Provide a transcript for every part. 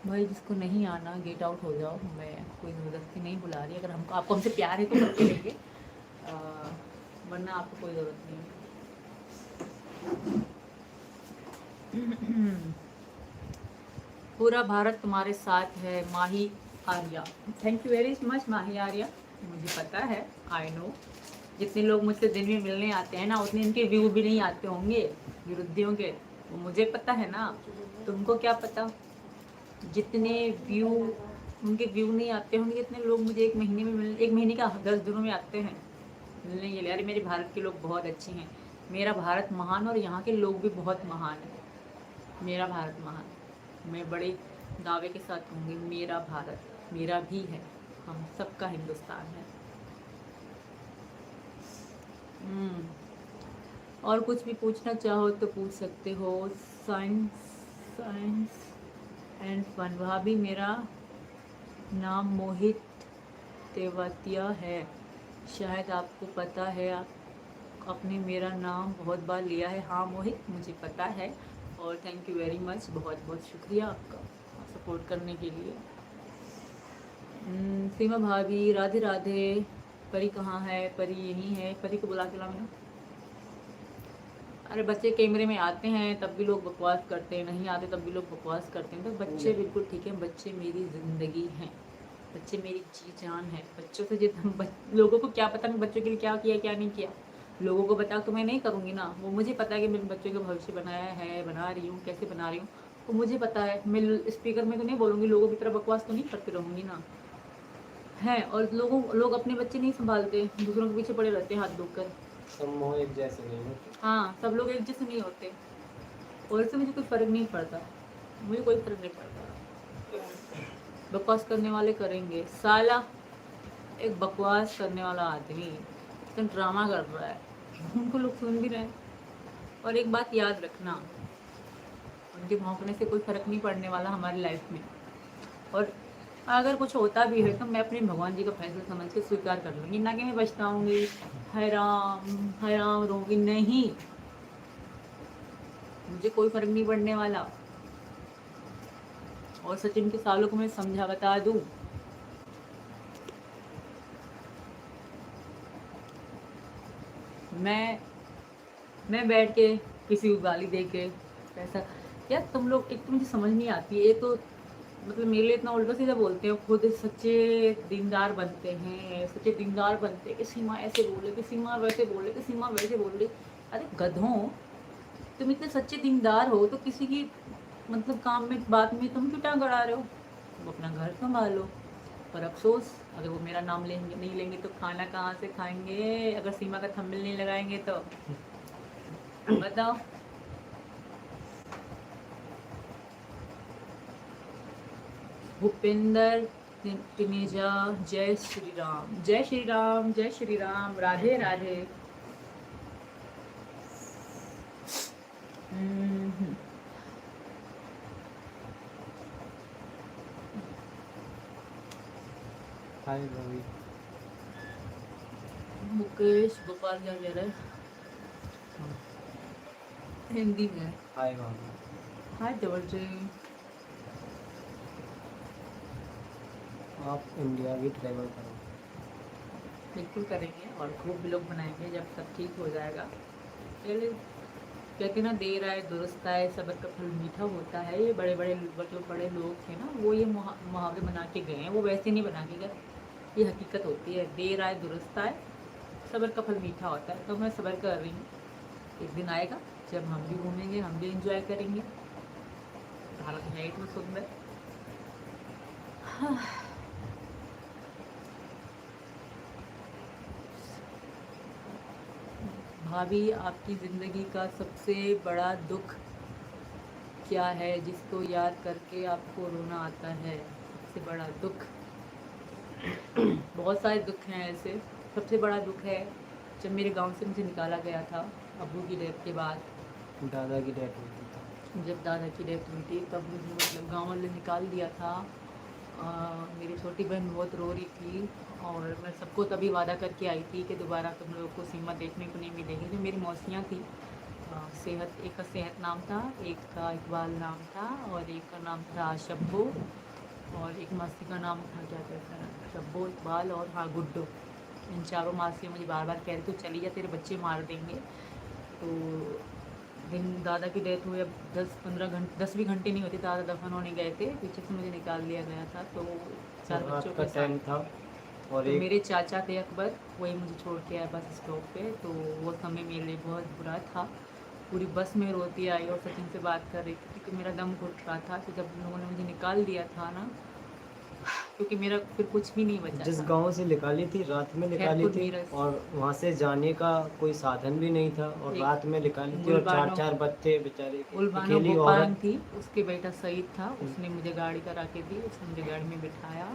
भाई जिसको नहीं आना गेट आउट हो जाओ, मैं कोई ज़बरदस्ती नहीं बुला रही। अगर हमको आपको हमसे प्यार है तो करके लेंगे, वरना आपको कोई ज़रूरत नहीं। पूरा भारत तुम्हारे साथ है, Mahi Arya. Thank you very much Mahi Arya. मुझे पता है, आई नो, जितने लोग मुझसे दिन में मिलने आते हैं ना, उतने इनके व्यू भी नहीं आते होंगे विरुद्धियों के, वो मुझे पता है ना। तुमको क्या पता, जितने व्यू उनके व्यू नहीं आते होंगे, इतने लोग मुझे एक महीने में मिल, एक महीने का 10 दिनों में आते हैं मिलने के लिए। अरे मेरे भारत के लोग बहुत अच्छे हैं, मेरा भारत महान, और यहाँ के लोग भी बहुत महान है। मेरा भारत महान, मैं बड़े दावे के साथ कहूँगी, मेरा भारत मेरा भी है, हम सबका हिंदुस्तान है। हम्म, और कुछ भी पूछना चाहो तो पूछ सकते हो। Science science and fun. भाभी मेरा नाम मोहित तेवतिया है, शायद आपको पता है। आपने मेरा नाम बहुत बार लिया है। हाँ मोहित, मुझे पता है, और थैंक यू वेरी मच, बहुत बहुत शुक्रिया आपका सपोर्ट करने के लिए। सीमा भाभी राधे राधे। परी कहाँ है? परी यहीं है, परी को बुला के ला मैंने। अरे बच्चे कैमरे में आते हैं तब भी लोग बकवास करते हैं, नहीं आते तब भी लोग बकवास करते हैं। तो बच्चे बिल्कुल ठीक है, बच्चे मेरी ज़िंदगी हैं, बच्चे मेरी जी जान है। बच्चों से लोगों को क्या पता मैं बच्चों के लिए क्या किया क्या नहीं किया। लोगों को बता तो मैं नहीं करूँगी ना, वो मुझे पता है कि मैंने बच्चों का भविष्य बनाया है, बना रही हूँ, कैसे बना रही हूँ, वो मुझे पता है। मैं स्पीकर में तो नहीं बोलूँगी, लोगों की तरह बकवास तो नहीं करती रहूँगी ना। है, और लोग अपने बच्चे नहीं संभालते, दूसरों के पीछे पड़े रहते हैं हाथ धोकर। सब मोह एक जैसे नहीं होते। हाँ, सब लोग एक जैसे नहीं होते, और इससे मुझे कोई फ़र्क नहीं पड़ता, मुझे कोई फ़र्क नहीं पड़ता। बकवास करने वाले करेंगे। साला एक बकवास करने वाला आदमी तो ड्रामा कर रहा है, उनको लोग सुन भी रहे हैं। और एक बात याद रखना, उनके भौंकने से कोई फ़र्क नहीं पड़ने वाला हमारी लाइफ में। और अगर कुछ होता भी है तो मैं अपने भगवान जी का फैसला समझ के स्वीकार कर लूँगी, ना कि मैं पछताऊँगी, हाय राम रोऊँगी, नहीं। मुझे कोई फ़र्क नहीं पड़ने वाला। और सचिन के सालों को मैं समझा बता दूँ, मैं मैं बैठ के किसी को गाली दे के पैसा, यार तुम लोग, एक तो मुझे समझ नहीं आती है, एक तो मतलब मेरे लिए इतना उल्टा सीधा बोलते हैं, खुद सच्चे दीनदार बनते हैं, सच्चे दीनदार बनते हैं कि सीमा ऐसे बोले, कि सीमा वैसे बोले, कि सीमा वैसे बोले। अरे गधों, तुम इतने सच्चे दीनदार हो तो किसी की मतलब काम में बात में तुम क्यों टांग अड़ा रहे हो? तुम अपना घर संभालो। पर अफसोस, अगर वो मेरा नाम लेंगे नहीं लेंगे तो खाना कहाँ से खाएंगे? अगर सीमा का थंबनेल नहीं लगाएंगे तो बताओ। भूपेंद्र तिनेजा, जय श्री राम, जय श्री राम, जय श्री राम, राधे राधे। हम्म, हाय रवि। मुकेश गोपाल क्या कह रहे हैं हिंदी में? हाय भाभी। हाय डबल जी। आप इंडिया भी ट्रैवल करो। बिल्कुल करेंगे, और खूब ब्लॉग बनाएंगे जब सब ठीक हो जाएगा। पहले कहते ना, देर आए दुरुस्त आए, सब्र का फल मीठा होता है। ये बड़े बड़े जो बड़े लोग थे ना, वो ये मुहावरे बना के गए हैं, वो वैसे नहीं बना के गए, ये हकीकत होती है। देर आए दुरुस्त आए, सब्र का फल मीठा होता है। तो मैं सब्र कर रही हूँ, एक दिन आएगा जब हम भी घूमेंगे, हम भी इंजॉय करेंगे। भारत है इतना सुंदर। हाँ। भाभी आपकी ज़िंदगी का सबसे बड़ा दुख क्या है, जिसको याद करके आपको रोना आता है? सबसे बड़ा दुख, बहुत सारे दुख हैं ऐसे। सबसे बड़ा दुख है जब मेरे गांव से मुझे निकाला गया था, अब्बू की डेथ के बाद। दादा की डेथ हुई थी जब दादा की डेथ हुई थी तब मुझे मतलब गांव वाले निकाल दिया था। मेरी छोटी बहन बहुत रो रही थी, और मैं सबको तभी वादा करके आई थी कि दोबारा तुम लोगों को सीमा देखने को नहीं मिलेगी। जो मेरी मौसियाँ थी सेहत, एक का सेहत नाम था, एक का इकबाल नाम था और एक का नाम था शब्बू और एक मासी का नाम था क्या कहते हैं, शब्बू, इकबाल और हाँ गुड्डू। इन चारों मासियाँ मुझे बार बार कह रही तू चली जा, तेरे बच्चे मार देंगे। तो दिन दादा की डेथ हुई, अब 10-15 घंटे, 10 भी घंटे नहीं होते, दादा दफन होने गए थे, पीछे से मुझे निकाल लिया गया था। तो तो 4 रात बच्चों का के टाइम साथ, था और तो एक मेरे चाचा थे अकबर, वही मुझे छोड़ के आए बस स्टॉप पे। तो वो समय मेरे लिए बहुत बुरा था। पूरी बस में रोती आई और सचिन से बात कर रही थी क्योंकि मेरा दम घुट रहा था। तो जब उन लोगों ने मुझे निकाल दिया था ना, क्योंकि मेरा फिर कुछ भी नहीं बचा जिस था। गांव से निकाली थी, रात में निकाली खैरपुर थी मीरस, और वहां से जाने का कोई साधन भी नहीं था और एक रात में निकाली थी और चार गुलबानो चार बच्चे बेचारे, उल्बानो अकेली गोपालन औरत। थी, उसके बेटा सईद था, उसने मुझे गाड़ी करा के दी, उसने मुझे गाड़ी में बिठाया।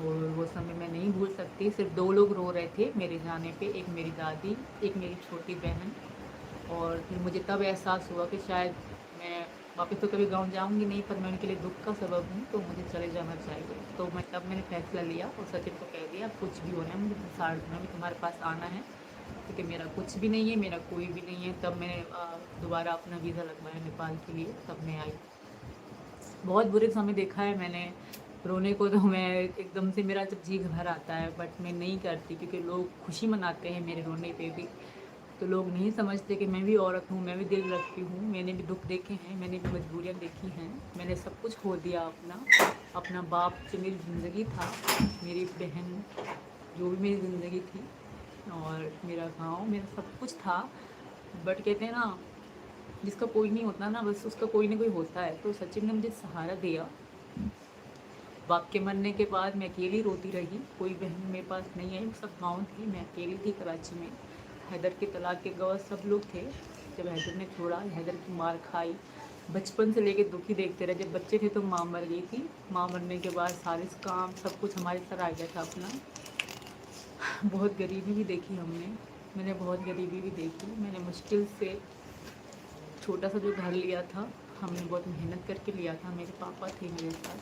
और वो समय मैं नहीं भूल सकती। सिर्फ 2 लोग रो रहे थे मेरे जाने पे, एक मेरी दादी, एक मेरी छोटी बहन। और फिर मुझे तब एहसास हुआ कि शायद मैं वापस तो कभी गाँव जाऊँगी नहीं, पर मैं उनके लिए दुःख का सबब हूँ, तो मुझे चले जाना चाहिए। तो मैंने फैसला लिया और सचिन को कह दिया कुछ भी होना है, मुझे 60 दिनों में तुम्हारे पास आना है, क्योंकि मेरा कुछ भी नहीं है, मेरा कोई भी नहीं है। तब मैंने दोबारा अपना वीज़ा लगवाया नेपाल के लिए, तब मैं आई। बहुत बुरे समय देखा है मैंने, रोने को तो मैं एकदम से मेरा जब जी घर आता है, बट मैं नहीं करती क्योंकि लोग खुशी मनाते हैं मेरे रोने पे भी। तो लोग नहीं समझते कि मैं भी औरत हूँ, मैं भी दिल रखती हूँ, मैंने भी दुख देखे हैं, मैंने भी मजबूरियाँ देखी हैं। मैंने सब कुछ खो दिया अपना, अपना बाप जो मेरी ज़िंदगी था, मेरी बहन जो भी मेरी ज़िंदगी थी, और मेरा गाँव, मेरा सब कुछ था। बट कहते हैं ना, जिसका कोई नहीं होता ना, बस उसका कोई ना कोई होता है। तो सचिन ने मुझे सहारा दिया। बाप के मरने के बाद मैं अकेली रोती रही, कोई बहन मेरे पास नहीं आई, सब गाँव थी, मैं अकेली थी कराची में। हैदर के तलाक के गवाह सब लोग थे। जब हैदर ने छोड़ा, हैदर की मार खाई, बचपन से लेके दुखी देखते रहे। जब बच्चे थे तो माँ मर गई थी, माँ मरने के बाद सारे काम सब कुछ हमारे सर आ गया था अपना। बहुत गरीबी भी देखी हमने, मैंने बहुत गरीबी भी देखी। मैंने मुश्किल से छोटा सा जो घर लिया था, हमने बहुत मेहनत करके लिया था, मेरे पापा थे मेरे साथ।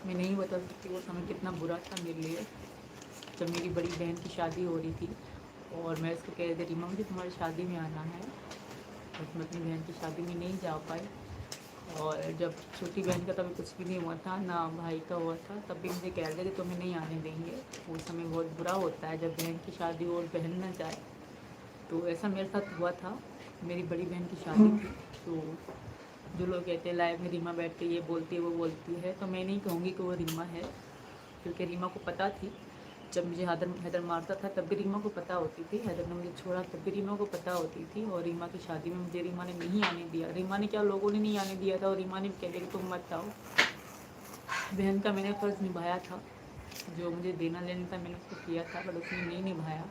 मैं नहीं बता सकती वो समय कितना बुरा था मेरे लिए। जब मेरी बड़ी बहन की शादी हो रही थी और मैं उसको कह रही थी रीमा मुझे तुम्हारी शादी में आना है, बट मैं अपनी बहन की शादी में नहीं जा पाई। और जब छोटी बहन का तभी कुछ भी नहीं हुआ था, ना भाई का हुआ था, तब भी मुझे कह रहे थे तुम्हें नहीं आने देंगे। वो समय बहुत बुरा होता है जब बहन की शादी हो और बहन न जाए। तो ऐसा मेरे साथ हुआ था। मेरी बड़ी बहन की शादी थी, तो जो लोग कहते हैं लाइव में रीमा बैठ के ये बोलती है वो बोलती है, तो मैं नहीं कहूँगी कि वो रीमा है, क्योंकि रीमा को पता थी। जब मुझे हैदर मारता था तब भी रीमा को पता होती थी, हैदर ने मुझे छोड़ा तब भी रीमा को पता होती थी। और रीमा की शादी में मुझे रीमा ने नहीं आने दिया। रीमा ने क्या, लोगों ने नहीं आने दिया था, और रीमा ने कह दिया कि तुम मत आओ। बहन का मैंने फ़र्ज़ निभाया था, जो मुझे देना लेना था मैंने उसको किया था, बट उसने नहीं निभाया।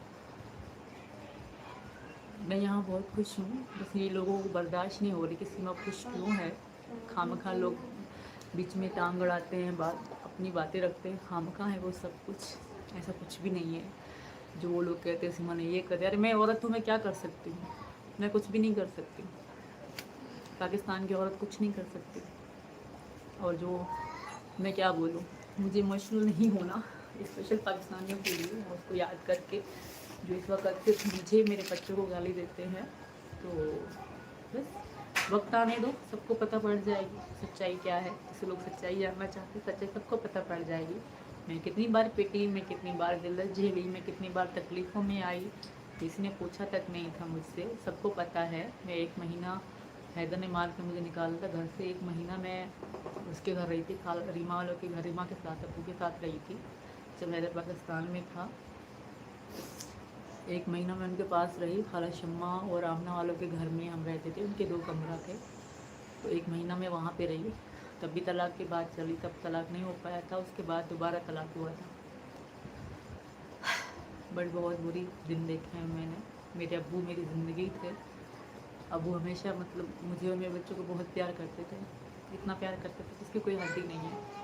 मैं यहाँ बहुत खुश हूँ, बस ये लोगों को बर्दाश्त नहीं हो रही कि सीमा खुश क्यों है। खामखा लोग बीच में टांग अड़ाते हैं, अपनी बातें रखते हैं, खामखा है वो सब कुछ, ऐसा कुछ भी नहीं है। जो वो लोग कहते हैं सीमा ने ये कर दिया, अरे मैं औरत हूँ, मैं क्या कर सकती हूँ, मैं कुछ भी नहीं कर सकती। पाकिस्तान की औरत कुछ नहीं कर सकती। और जो मैं क्या बोलूँ, मुझे इमोशनल नहीं होना, स्पेशल पाकिस्तानियों के लिए, और उसको याद करके जो इस वक्त सिर्फ मुझे, मेरे बच्चों को गाली देते हैं। तो बस वक्त आने दो, सबको पता पड़ जाएगी सच्चाई क्या है। जैसे लोग सच्चाई जानना चाहते, सच्चाई सबको पता पड़ जाएगी। मैं कितनी बार पिटी, मैं कितनी बार दिल्लत झेली, मैं कितनी बार तकलीफ़ों में आई, किसी ने पूछा तक नहीं था मुझसे, सबको पता है। मैं 1 महीना हैदर ने मार के मुझे निकाला था घर से, 1 महीना मैं उसके घर रही थी, खाल रीमा वालों के घर, रीमा के साथ, अबू के साथ रही थी जब हैदर पाकिस्तान में था। 1 महीना मैं उनके पास रही, खाला शम्मा और आमना वालों के घर में हम रहते थे, उनके 2 कमरा थे। तो 1 महीना मैं वहाँ पे रही, तब भी तलाक की बात चली, तब तलाक नहीं हो पाया था, उसके बाद दोबारा तलाक हुआ था। बट बहुत बुरी दिन देखे हैं मैंने। मेरे अब्बू मेरी ज़िंदगी थे। अब्बू हमेशा मतलब मुझे और मेरे बच्चों को बहुत प्यार करते थे, इतना प्यार करते थे जिसकी कोई हद ही नहीं है।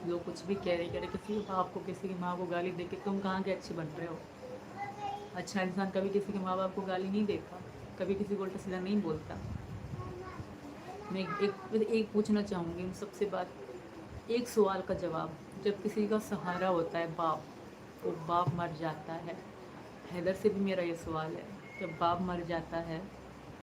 लोग कुछ भी कह रहे किसी के बाप को, किसी की माँ को गाली दे के तुम कहाँ के अच्छे बन रहे हो। अच्छा इंसान कभी किसी के माँ बाप को गाली नहीं देता, कभी किसी को उल्टा सीधा नहीं बोलता। मैं एक पूछना चाहूँगी उन सबसे बात, एक सवाल का जवाब। जब किसी का सहारा होता है बाप, वो बाप मर जाता है, हैदर से भी मेरा ये सवाल है, जब बाप मर जाता है